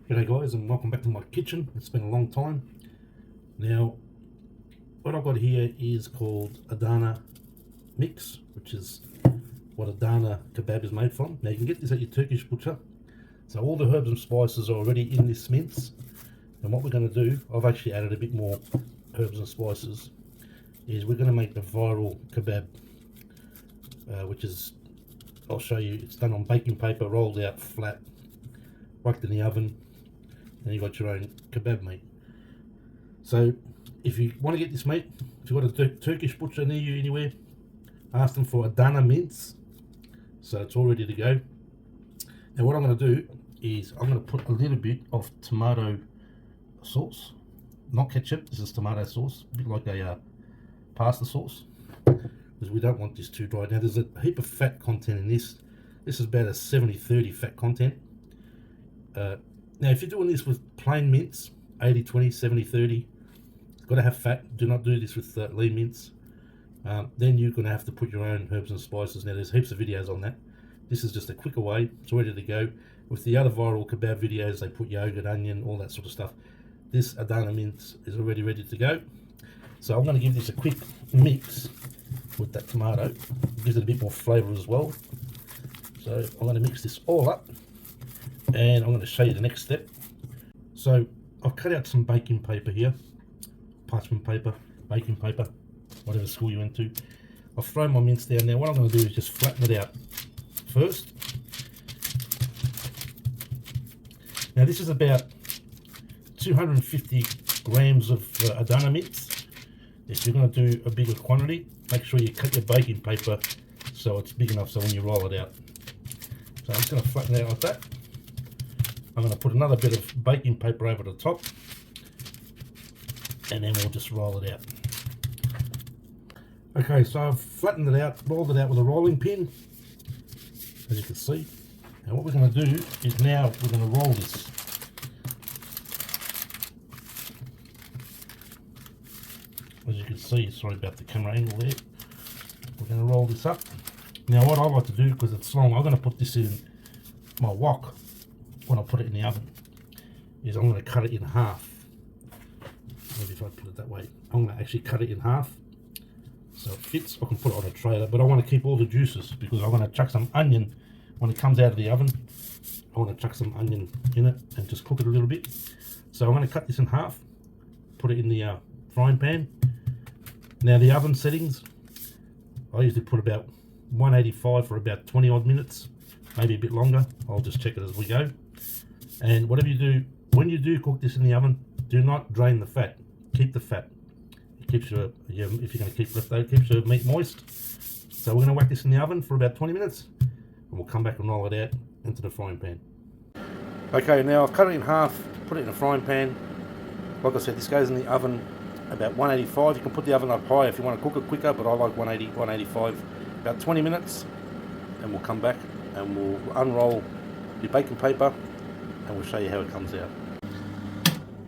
G'day guys, and welcome back to my kitchen. It's been a long time. Now, what I've got here is called Adana Mix, which is what Adana Kebab is made from. Now you can get this at your Turkish butcher. So all the herbs and spices are already in this mince. And what we're going to do, I've actually added a bit more herbs and spices, is we're going to make the viral kebab, which is, I'll show you, it's done on baking paper, rolled out flat, whacked in the oven, and you've got your own kebab meat. So if you want to get this meat, if you've got a Turkish butcher near you anywhere, ask them for Adana mince, so it's all ready to go. Now what I'm going to do is I'm going to put a little bit of tomato sauce, not ketchup, this is tomato sauce, a bit like a pasta sauce, because we don't want this too dry. Now there's a heap of fat content in this. This is about a 70-30 fat content. Now if you're doing this with plain mince, 80-20, 70-30, it's got to have fat. Do not do this with lean mince. Then you're going to have to put your own herbs and spices. Now there's heaps of videos on that. This is just a quicker way. It's ready to go. With the other viral kebab videos, they put yogurt, onion, all that sort of stuff. This Adana mince is already ready to go. So I'm going to give this a quick mix with that tomato. It gives it a bit more flavour as well. So I'm going to mix this all up, and I'm going to show you the next step. So I've cut out some baking paper here, parchment paper, baking paper, whatever school you went to. I've thrown my mince down. Now what I'm going to do is just flatten it out first. Now this is about 250 grams of Adana mince. If you're going to do a bigger quantity, make sure you cut your baking paper so it's big enough so when you roll it out. So I'm just going to flatten it out like that. I'm going to put another bit of baking paper over the top, and then we'll just roll it out. Okay, so I've flattened it out, rolled it out with a rolling pin, as you can see. And what we're going to do is now we're going to roll this. As you can see, sorry about the camera angle there. We're going to roll this up. Now what I like to do, because it's long, I'm going to put this in my wok when I put it in the oven, is I'm going to cut it in half. Maybe if I put it that way, I'm going to actually cut it in half so it fits. I can put it on a tray, but I want to keep all the juices because I'm going to chuck some onion when it comes out of the oven. I want to chuck some onion in it and just cook it a little bit. So I'm going to cut this in half, put it in the frying pan. Now the oven settings, I usually put about 185 for about 20 odd minutes, maybe a bit longer. I'll just check it as we go. And whatever you do, when you do cook this in the oven, do not drain the fat. Keep the fat. It keeps your if you're going to keep leftover, keeps your meat moist. So we're going to whack this in the oven for about 20 minutes, and we'll come back and roll it out into the frying pan. Okay, now I've cut it in half, put it in a frying pan. Like I said, this goes in the oven about 185. You can put the oven up high if you want to cook it quicker, but I like 180, 185. About 20 minutes, and we'll come back and we'll unroll your baking paper and we'll show you how it comes out.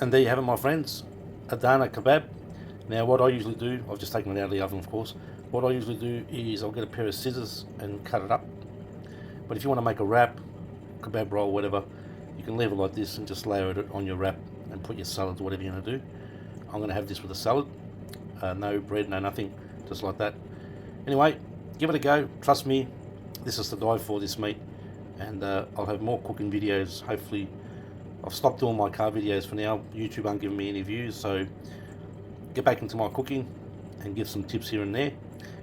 And there you have it, my friends, Adana Kebab. Now what I usually do, I've just taken it out of the oven of course, what I usually do is I'll get a pair of scissors and cut it up. But if you want to make a wrap, kebab roll, whatever, you can leave it like this and just layer it on your wrap and put your salads, whatever you're going to do. I'm going to have this with a salad, no bread, no nothing, just like that. Anyway, give it a go, trust me, this is to die for, this meat. And I'll have more cooking videos. Hopefully, I've stopped doing my car videos for now. YouTube aren't giving me any views, so get back into my cooking and give some tips here and there.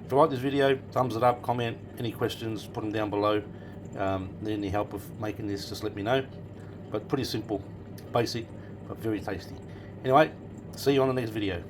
If you like this video, thumbs it up, comment, any questions, put them down below. Need any help with making this, just let me know. But pretty simple, basic, but very tasty. Anyway, see you on the next video.